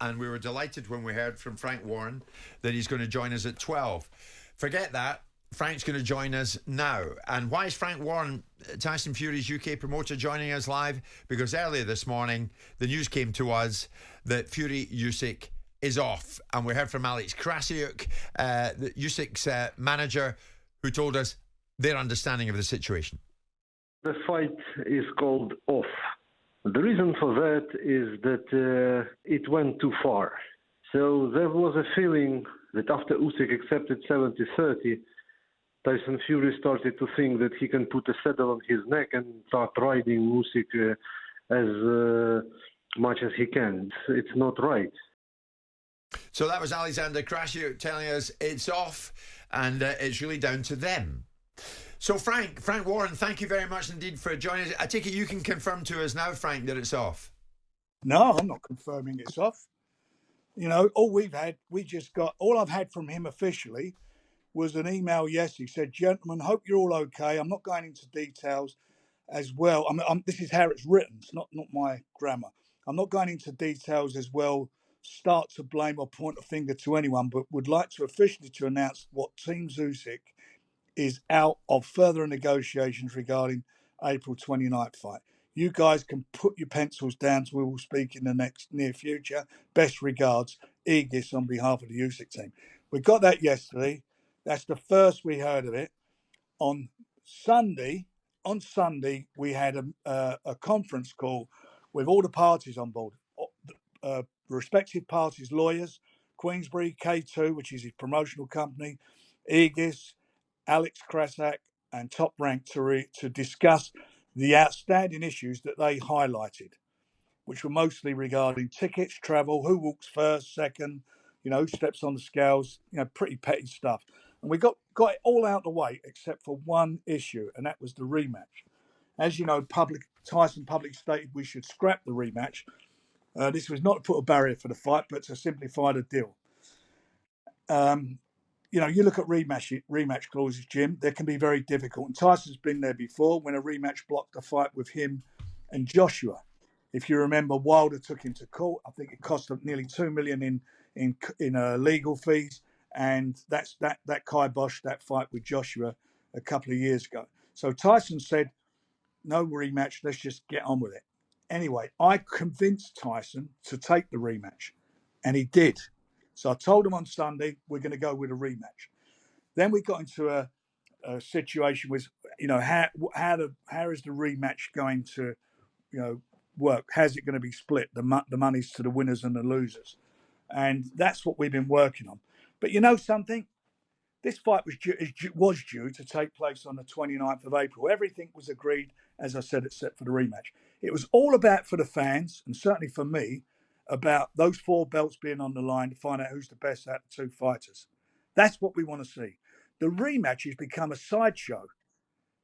and we were delighted when we heard from Frank Warren that he's going to join us at 12. Forget that. Frank's going to join us now. And why is Frank Warren, Tyson Fury's UK promoter, joining us live? Because earlier this morning, the news came to us that Fury Usyk is off. And we heard from Alex Krassyuk, Usyk's manager, who told us their understanding of the situation. The fight is called off. The reason for that is that it went too far. So there was a feeling that after Usyk accepted 70-30, Tyson Fury started to think that he can put a saddle on his neck and start riding Usyk as much as he can. It's not right. So that was Oleksandr Krassyuk telling us it's off and it's really down to them. So Frank Warren, thank you very much indeed for joining us. I take it you can confirm to us now, Frank, that it's off. No, I'm not confirming it's off. You know, all I've had from him officially was an email yesterday. He said, "Gentlemen, hope you're all okay. I'm not going into details as well." This is how it's written. It's not my grammar. I'm not going into details as well, start to blame or point a finger to anyone, but would like to officially to announce what Team Usyk is out of further negotiations regarding April 29th fight. You guys can put your pencils down, so we will speak in the near future. Best regards, Aegis on behalf of the Usyk team. We got that yesterday. That's the first we heard of it. On Sunday, we had a conference call with all the parties on board, respective parties' lawyers, Queensbury, K2, which is his promotional company, Aegis, Alex Krassyuk, and Top Rank to discuss the outstanding issues that they highlighted, which were mostly regarding tickets, travel, who walks first, second, who steps on the scales, pretty petty stuff. And we got it all out of the way except for one issue, and that was the rematch. As you know, Tyson publicly stated we should scrap the rematch. This was not to put a barrier for the fight, but to simplify the deal. You look at rematch clauses, Jim, they can be very difficult. And Tyson's been there before when a rematch blocked a fight with him and Joshua. If you remember, Wilder took him to court. I think it cost him nearly $2 million in legal fees. And that kiboshed that fight with Joshua a couple of years ago. So Tyson said, no rematch, let's just get on with it. Anyway, I convinced Tyson to take the rematch, and he did. So I told him on Sunday, we're going to go with a rematch. Then we got into a situation with, how is the rematch going to, work? How's it going to be split? The money's to the winners and the losers. And that's what we've been working on. But you know something? This fight was due to take place on the 29th of April. Everything was agreed, as I said, except for the rematch. It was all about, for the fans, and certainly for me, about those 4 belts being on the line to find out who's the best out of 2 fighters. That's what we want to see. The rematch has become a sideshow.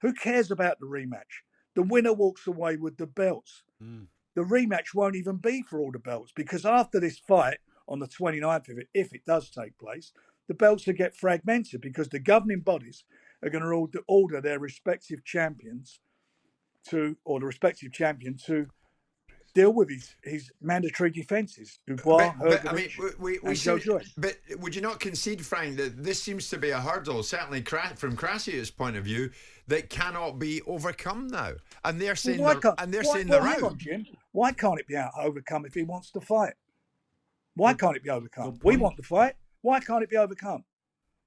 Who cares about the rematch? The winner walks away with the belts. The rematch won't even be for all the belts, because after this fight on the 29th of it, if it does take place, the belts will get fragmented because the governing bodies are going to order their respective champions to deal with his mandatory defences. Dubois, and Joyce. But would you not concede, Frank, that this seems to be a hurdle, certainly from Krassyuk's point of view, that cannot be overcome now? And they're saying they're out. Hang on, Jim. Why can't it be overcome if he wants to fight? Why can't it be overcome? We want to fight. Why can't it be overcome?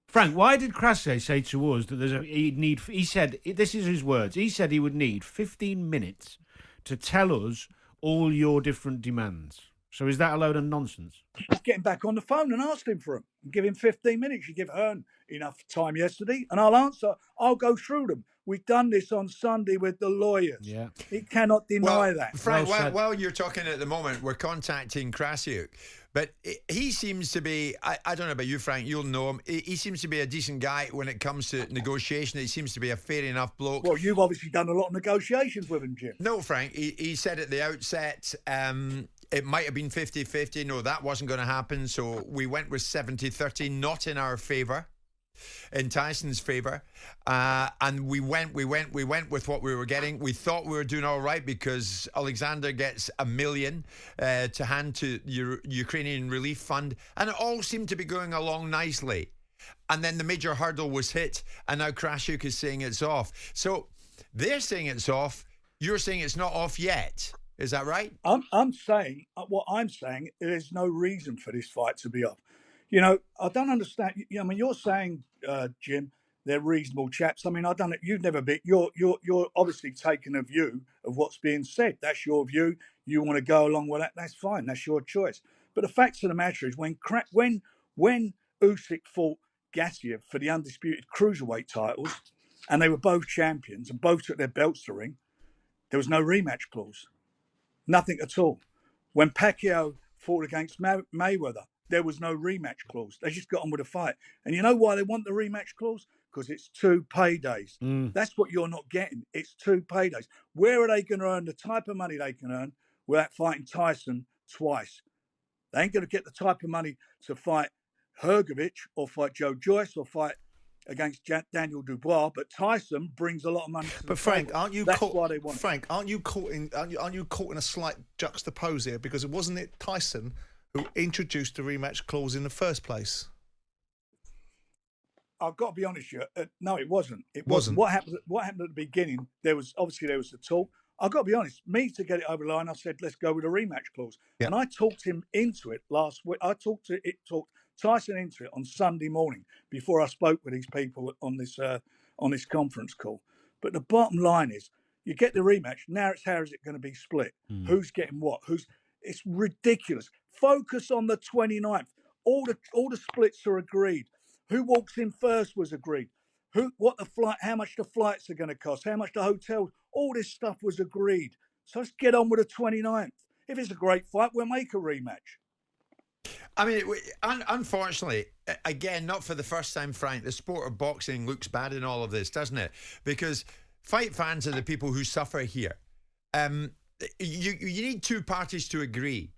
Frank, why did Krassyuk say to us that he said, this is his words, he said he would need 15 minutes to tell us all your different demands. So is that a load of nonsense? Just get him back on the phone and ask him for them. Give him 15 minutes. You give Hearn enough time yesterday, and I'll answer. I'll go through them. We've done this on Sunday with the lawyers. Yeah. He cannot deny that. Frank, while you're talking at the moment, we're contacting Krassyuk. But he seems to be, I don't know about you, Frank, you'll know him. He seems to be a decent guy when it comes to negotiation. He seems to be a fair enough bloke. Well, you've obviously done a lot of negotiations with him, Jim. No, Frank, he said at the outset it might have been 50-50. No, that wasn't going to happen. So we went with 70-30, not in our favour. in Tyson's favour, and we went with what we were getting. We thought we were doing all right because Oleksandr gets $1 million to hand to Ukrainian Relief Fund, and it all seemed to be going along nicely. And then the major hurdle was hit, and now Krassyuk is saying it's off. So they're saying it's off. You're saying it's not off yet. Is that right? I'm saying what I'm saying. There's no reason for this fight to be off. You know, I don't understand. I mean, you're saying, Jim, they're reasonable chaps. I mean, I don't. You've never been. You're obviously taking a view of what's being said. That's your view. You want to go along with that. That's fine. That's your choice. But the facts of the matter is, when Usyk fought Gassiev for the undisputed cruiserweight titles, and they were both champions and both took their belts to the ring, there was no rematch clause. Nothing at all. When Pacquiao fought against Mayweather, there was no rematch clause. They just got on with the fight. And you know why they want the rematch clause? Because it's 2 paydays. That's what you're not getting. It's 2 paydays. Where are they going to earn the type of money they can earn without fighting Tyson twice? They ain't going to get the type of money to fight Hrgovic or fight Joyce or fight against Daniel Dubois, but Tyson brings a lot of money to the Frank, table. aren't you That's caught? why they want Frank, aren't you caught in a slight juxtapose here? Because wasn't it Tyson who introduced the rematch clause in the first place? I've got to be honest with you. No, it wasn't. It Wasn't. What happened at the beginning? There was the talk. I've got to be honest. Me to get it over the line, I said let's go with a rematch clause, Yeah. and I talked him into it last week. I talked Tyson into it on Sunday morning before I spoke with these people on this conference call. But the bottom line is, you get the rematch. Now it's how is it going to be split? Who's getting what? It's ridiculous. Focus on the 29th. All the splits are agreed. Who walks in first was agreed. How much the flights are going to cost, how much the hotels, all this stuff was agreed. So let's get on with the 29th. If it's a great fight, we'll make a rematch. I mean, unfortunately, again, not for the first time, Frank, the sport of boxing looks bad in all of this, doesn't it? Because fight fans are the people who suffer here. You need 2 parties to agree.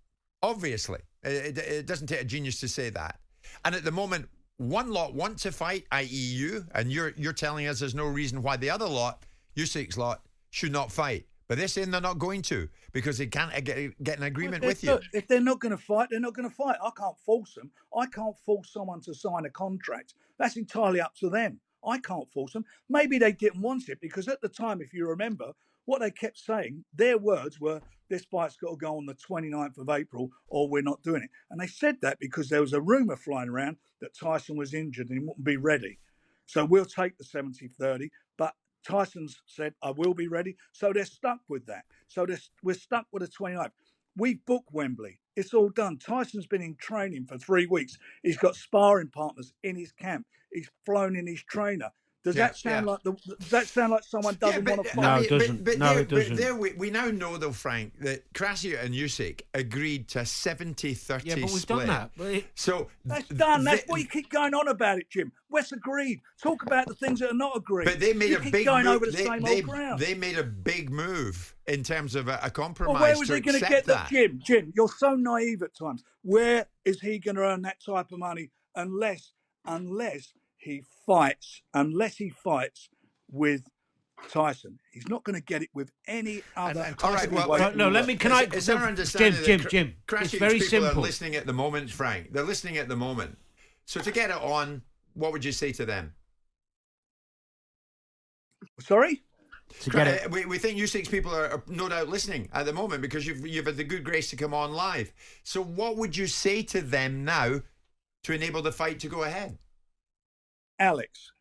Obviously, it doesn't take a genius to say that. And at the moment, one lot want to fight, i.e. you, and you're telling us there's no reason why the other lot, Usyk's lot, should not fight. But they're saying they're not going to because they can't get an agreement with you. If they're not going to fight, they're not going to fight. I can't force them. I can't force someone to sign a contract. That's entirely up to them. I can't force them. Maybe they didn't want it because at the time, if you remember, what they kept saying, their words were, this fight's got to go on the 29th of April or we're not doing it. And they said that because there was a rumour flying around that Tyson was injured and he wouldn't be ready. So we'll take the 70-30, but Tyson's said, I will be ready. So they're stuck with that. So we're stuck with the 29th. We've booked Wembley. It's all done. Tyson's been in training for 3 weeks. He's got sparring partners in his camp. He's flown in his trainer. Does that sound like someone doesn't want to fight? No, it doesn't. No, it doesn't. But we now know, though, Frank, that Krassyuk and Usyk agreed to a 70-30 split. Yeah, but we've done that. So that's done. That's what you keep going on about it, Jim. Wes agreed. Talk about the things that are not agreed. But they made you a keep big going move. over the same old ground. They made a big move in terms of a compromise. Well, where was he going to get that? Jim, you're so naive at times. Where is he going to earn that type of money unless he fights with Tyson? He's not going to get it with any other. All right, well, no, let me. Can I? Is our understanding Jim. Krassyuk's It's very people simple. are listening at the moment, Frank. They're listening at the moment. So to get it on, what would you say to them? Sorry? To get it. We think Usyk's people are no doubt listening at the moment because you've had the good grace to come on live. So what would you say to them now to enable the fight to go ahead? Alex,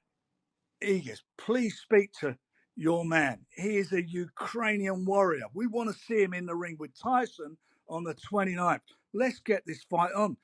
Aegis, please speak to your man. He is a Ukrainian warrior. We want to see him in the ring with Tyson on the 29th. Let's get this fight on.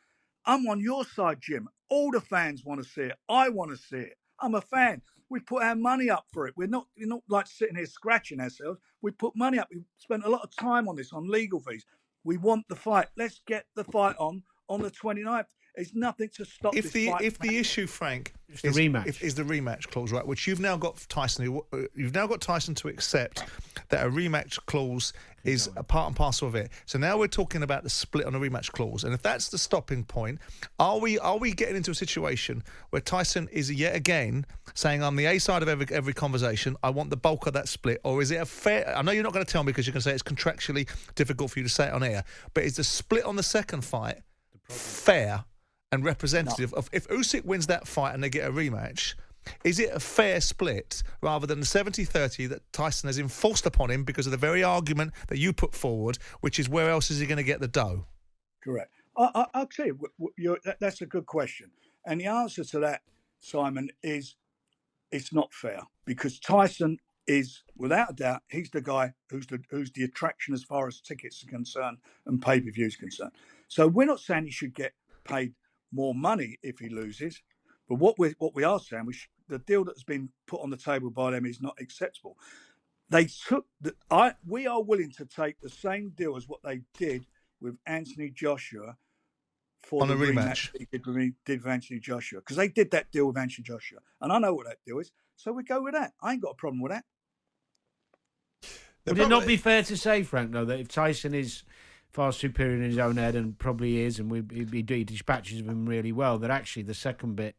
I'm on your side, Jim. All the fans want to see it. I want to see it. I'm a fan. We put our money up for it. We're not like sitting here scratching ourselves. We put money up. We spent a lot of time on this, on legal fees. We want the fight. Let's get the fight on on the 29th. There's nothing to stop If this fight. the issue, Frank, the rematch. is the rematch clause, right? Which you've now got Tyson. You've now got Tyson to accept that a rematch clause is a part and parcel of it. So now we're talking about the split on a rematch clause, and if that's the stopping point, are we getting into a situation where Tyson is yet again saying, "I'm the A side of every conversation. I want the bulk of that split," or is it a fair? I know you're not going to tell me because you're going to say it's contractually difficult for you to say it on air, but is the split on the second fight fair and representative of if Usyk wins that fight and they get a rematch? Is it a fair split rather than the 70-30 that Tyson has enforced upon him because of the very argument that you put forward, which is where else is he going to get the dough? Correct. I'll tell you, that's a good question. And the answer to that, Simon, is it's not fair because Tyson is, without a doubt, he's the guy who's the attraction as far as tickets are concerned and pay-per-views concerned. So we're not saying he should get paid more money if he loses, but what we are saying, the deal that's been put on the table by them is not acceptable. They took we are willing to take the same deal as what they did with Anthony Joshua for the rematch they did with Anthony Joshua, because they did that deal with Anthony Joshua, and I know what that deal is, so we go with that. I ain't got a problem with that. Would it not be fair to say, Frank, though, that if Tyson is far superior in his own head, and probably is, and he dispatches him really well, that actually the second bit,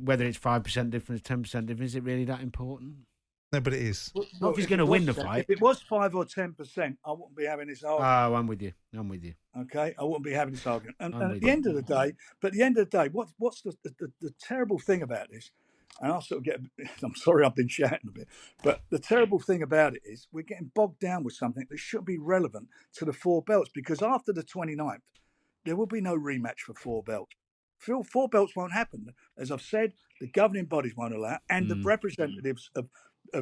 whether it's 5% difference, 10% difference, is it really that important? No, but it is. Not if he's going to win the fight. If it was 5 or 10%, I wouldn't be having this argument. Oh, I'm with you. Okay, I wouldn't be having this argument. And at the end of the day, what's the terrible thing about this? And I'll sort of I'm sorry I've been shouting a bit, but the terrible thing about it is we're getting bogged down with something that should be relevant to the 4 belts, because after the 29th, there will be no rematch for 4 belts. 4 belts won't happen. As I've said, the governing bodies won't allow it, and the representatives of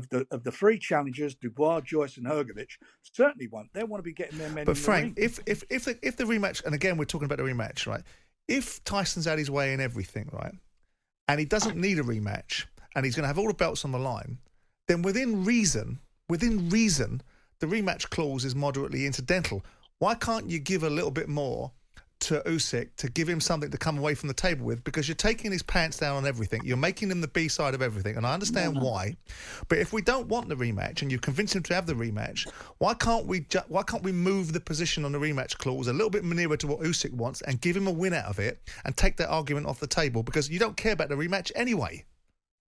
the 3 challengers, Dubois, Joyce, and Hrgovic, certainly won't. They want to be getting their men. But in Frank, the ring. if the rematch, and again we're talking about the rematch, right? If Tyson's had his way in everything, right, and he doesn't need a rematch, and he's going to have all the belts on the line, then within reason, the rematch clause is moderately incidental. Why can't you give a little bit more to Usyk to give him something to come away from the table with? Because you're taking his pants down on everything. You're making him the B side of everything, and I understand why. But if we don't want the rematch, and you convince him to have the rematch, why can't we move the position on the rematch clause a little bit nearer to what Usyk wants and give him a win out of it and take that argument off the table? Because you don't care about the rematch anyway.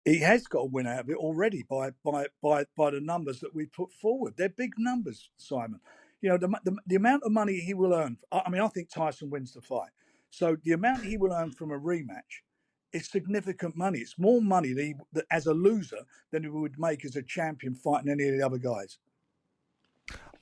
He has got a win out of it already by the numbers that we put forward. They're big numbers, Simon. You know, the amount of money he will earn. I mean, I think Tyson wins the fight. So the amount he will earn from a rematch is significant money. It's more money that as a loser than he would make as a champion fighting any of the other guys.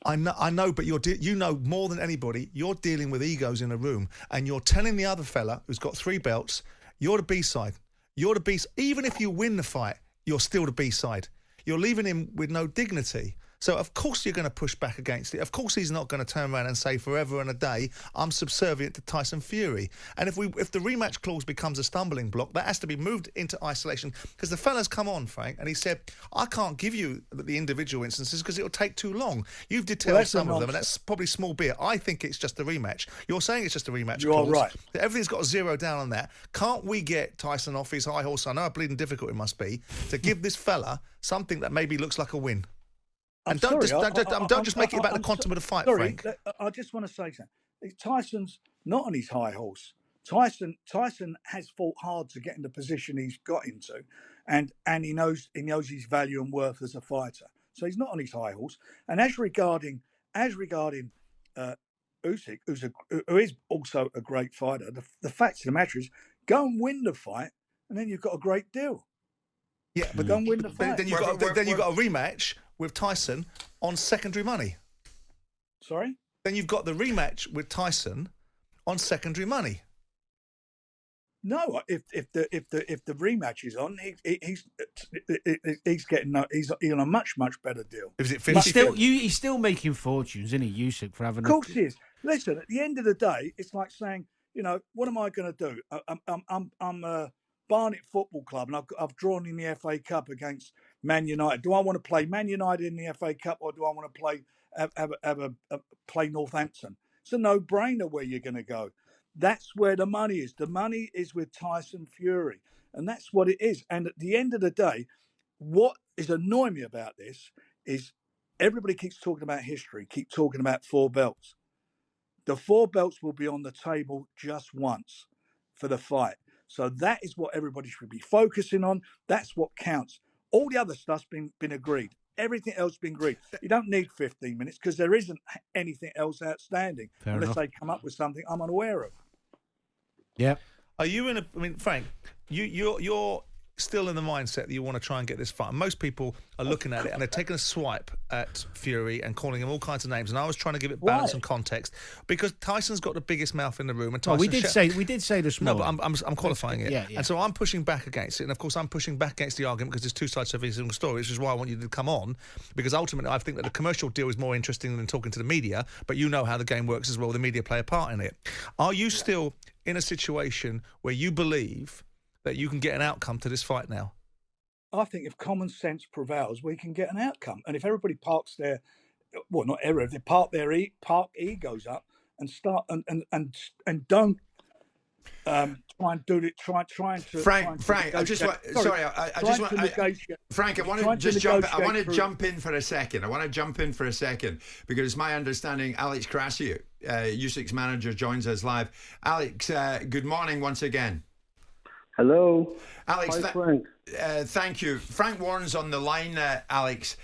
I know, but you know more than anybody. You're dealing with egos in a room, and you're telling the other fella who's got 3 belts, you're the B side. You're the B. Even if you win the fight, you're still the B side. You're leaving him with no dignity. So, of course, you're going to push back against it. Of course, he's not going to turn around and say forever and a day, I'm subservient to Tyson Fury. And if the rematch clause becomes a stumbling block, that has to be moved into isolation. Because the fella's come on, Frank, and he said, I can't give you the individual instances because it'll take too long. You've detailed some of them, and that's probably small beer. I think it's just a rematch. You're saying it's just a rematch clause. You're right. Everything's got a zero down on that. Can't we get Tyson off his high horse? I know how bleeding difficult it must be to give this fella something that maybe looks like a win. And don't just make it about the quantum of the fight, Frank. I just want to say something. Tyson's not on his high horse. Tyson has fought hard to get in the position he's got into, and he knows his value and worth as a fighter. So he's not on his high horse. And as regarding Usyk, who is also a great fighter, the fact of the matter is, go and win the fight, and then you've got a great deal. Yeah, but go and win the fight. Then you've got a rematch with Tyson on secondary money. Sorry? Then you've got the rematch with Tyson on secondary money. No, if the rematch is on, he's on a much better deal. Is it 50? He's still making fortunes, isn't he, Usyk, for having? Of course he is. Listen, at the end of the day, it's like saying, you know, what am I going to do? I'm Barnet Football Club, and I've drawn in the FA Cup against Man United. Do I want to play Man United in the FA Cup, or do I want to play Northampton? It's a no-brainer where you're going to go. That's where the money is. The money is with Tyson Fury, and that's what it is. And at the end of the day, what is annoying me about this is everybody keeps talking about history, keep talking about 4 belts. The 4 belts will be on the table just once for the fight. So that is what everybody should be focusing on. That's what counts. All the other stuff's been agreed. Everything else been agreed. You don't need 15 minutes because there isn't anything else outstanding unless they come up with something I'm unaware of. Yeah. Are you in a? I mean, Frank, you're still in the mindset that you want to try and get this fight. Most people are looking at it and they're taking a swipe at Fury and calling him all kinds of names. And I was trying to give it balance and context because Tyson's got the biggest mouth in the room. And Tyson we did say this morning. No, but I'm qualifying it. Yeah. And so I'm pushing back against it. And of course, I'm pushing back against the argument because there's 2 sides to every single story, which is why I want you to come on. Because ultimately, I think that the commercial deal is more interesting than talking to the media. But you know how the game works as well. The media play a part in it. Are you still in a situation where you believe that you can get an outcome to this fight now? I think if common sense prevails, we can get an outcome. And if everybody parks their, well, not everybody, if they park egos up and start and don't try and do it, trying to. Frank, I just want. Sorry, I just want. Frank, I want to just jump. I want to jump in for a second. Because it's my understanding Alex Krassyuk, Usyk's manager, joins us live. Alex, good morning once again. Hello. Alex, Hi, Frank. Thank you. Frank Warren's on the line, Alex.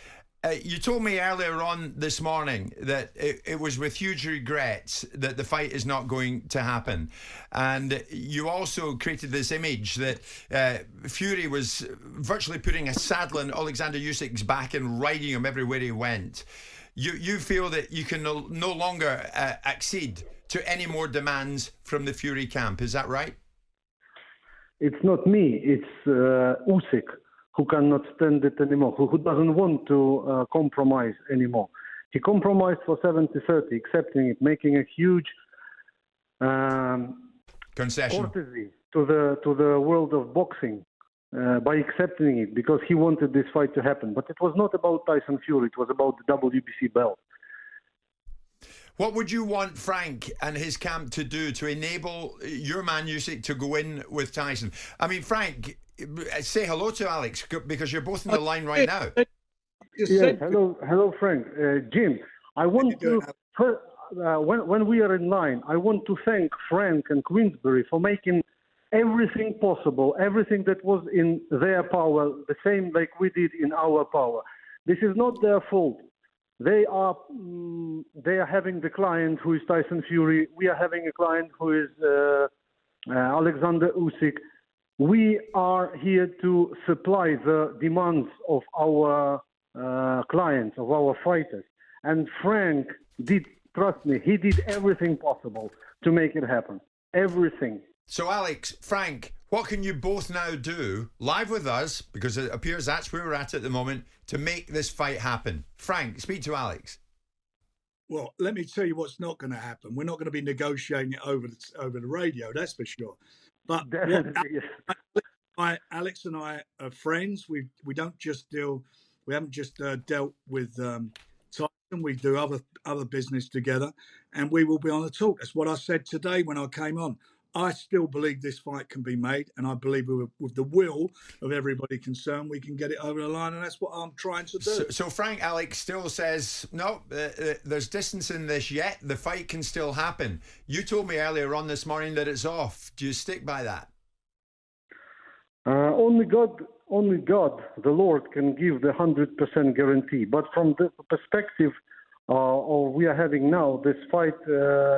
You told me earlier on this morning that it was with huge regrets that the fight is not going to happen. And you also created this image that Fury was virtually putting a saddle on Oleksandr Usyk's back and riding him everywhere he went. You feel that you can no longer accede to any more demands from the Fury camp. Is that right? It's not me, it's Usyk who cannot stand it anymore, who doesn't want to compromise anymore. He compromised for 70-30, accepting it, making a huge concession courtesy to the world of boxing by accepting it, because he wanted this fight to happen. But it was not about Tyson Fury, it was about the WBC belt. What would you want Frank and his camp to do to enable your man Usyk to go in with Tyson? I mean, Frank, say hello to Alex because you're both on the line right now. Yes, hello, Frank. Jim, I want to, when we are in line, I want to thank Frank and Queensberry for making everything possible, everything that was in their power, the same like we did in our power. This is not their fault. They are having the client who is Tyson Fury. We are having a client who is Oleksandr Usyk. We are here to supply the demands of our clients, of our fighters. And Frank did, trust me, he did everything possible to make it happen. Everything. So, Alex, Frank, what can you both now do live with us, because it appears that's where we're at the moment, to make this fight happen? Frank, speak to Alex. Well, let me tell you what's not going to happen. We're not going to be negotiating it over the radio, that's for sure. But Alex and I are friends. We don't just deal. We haven't just dealt with Tyson. We do other business together, and we will be on the talk. That's what I said today when I came on. I still believe this fight can be made, and I believe with the will of everybody concerned, we can get it over the line, and that's what I'm trying to do. So Frank, Alex still says, no, there's distance in this yet. The fight can still happen. You told me earlier on this morning that it's off. Do you stick by that? Only God, the Lord, can give the 100% guarantee. But from the perspective we are having now, this fight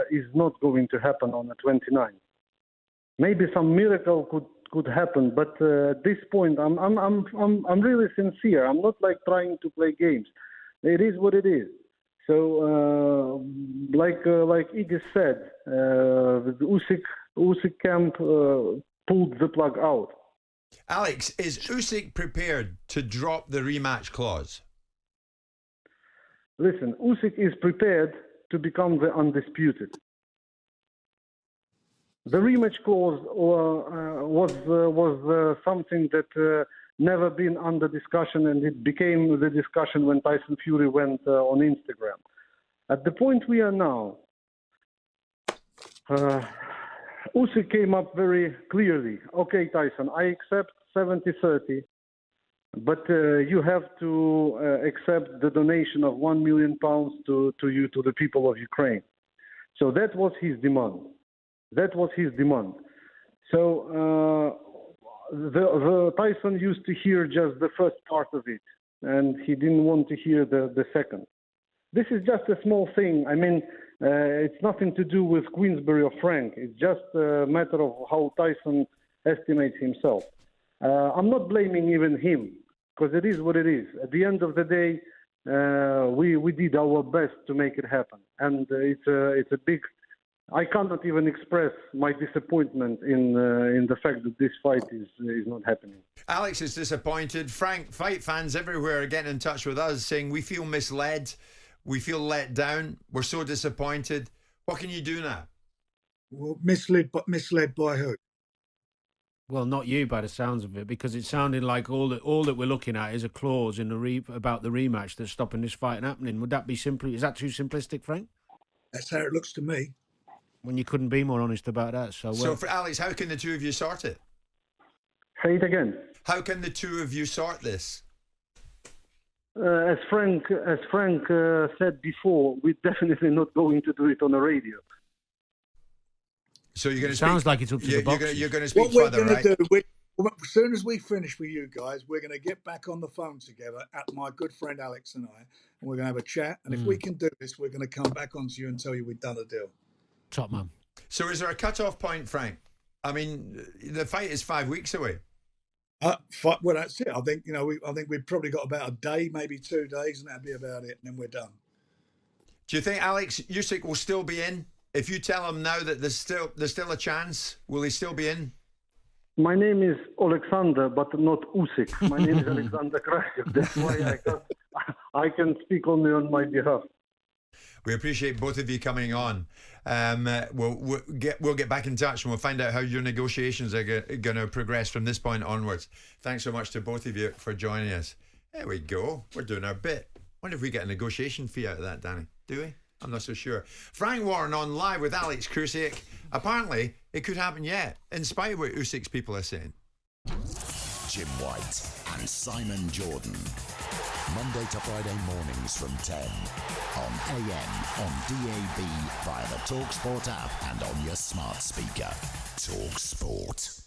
is not going to happen on the 29th. Maybe some miracle could happen, but at this point, I'm really sincere. I'm not like trying to play games. It is what it is. So, like Iggy said, the Usyk camp pulled the plug out. Alex, is Usyk prepared to drop the rematch clause? Listen, Usyk is prepared to become the undisputed. The rematch clause was something that never been under discussion, and it became the discussion when Tyson Fury went on Instagram. At the point we are now, Usyk came up very clearly. Okay, Tyson, I accept 70-30, but you have to accept the donation of £1 million to the people of Ukraine. So that was his demand. So the Tyson used to hear just the first part of it, and he didn't want to hear the second. This is just a small thing. I mean, it's nothing to do with Queensberry or Frank. It's just a matter of how Tyson estimates himself. I'm not blaming even him, because it is what it is. At the end of the day, we did our best to make it happen, and it's a big. I cannot even express my disappointment in the fact that this fight is not happening. Alex is disappointed. Frank, fight fans everywhere are getting in touch with us saying we feel misled, we feel let down, we're so disappointed. What can you do now? Well, misled by who? Well, not you by the sounds of it, because it sounded like all that we're looking at is a clause in about the rematch that's stopping this fight happening. Would that be is that too simplistic, Frank? That's how it looks to me. When you couldn't be more honest about that. So for Alex, how can the two of you sort it? Say it again. How can the two of you sort this? As Frank said before, we're definitely not going to do it on the radio. So you're going to sounds like it's up to the boxers. You're going to speak what further, we're right? going to do, as soon as we finish with you guys, we're going to get back on the phone together at my good friend Alex and I, and we're going to have a chat. And if we can do this, we're going to come back onto you and tell you we've done a deal. Top man. So is there a cut-off point, Frank? I mean, the fight is 5 weeks away. Well, that's it. I think I think we've probably got about a day, maybe 2 days, and that'd be about it. And then we're done. Do you think Alex Usyk will still be in? If you tell him now that there's still a chance, will he still be in? My name is Oleksandr, but not Usyk. My name is Oleksandr Krassyuk. That's why I can speak only on my behalf. We appreciate both of you coming on. We'll get back in touch and we'll find out how your negotiations are going to progress from this point onwards. Thanks so much to both of you for joining us. There we go. We're doing our bit. Wonder if we get a negotiation fee out of that, Danny. Do we? I'm not so sure. Frank Warren on live with Alex Krassyuk. Apparently, it could happen yet, in spite of what Usyk's people are saying. Jim White and Simon Jordan. Monday to Friday mornings from 10 on AM, on DAB, via the talkSPORT app and on your smart speaker. talkSPORT.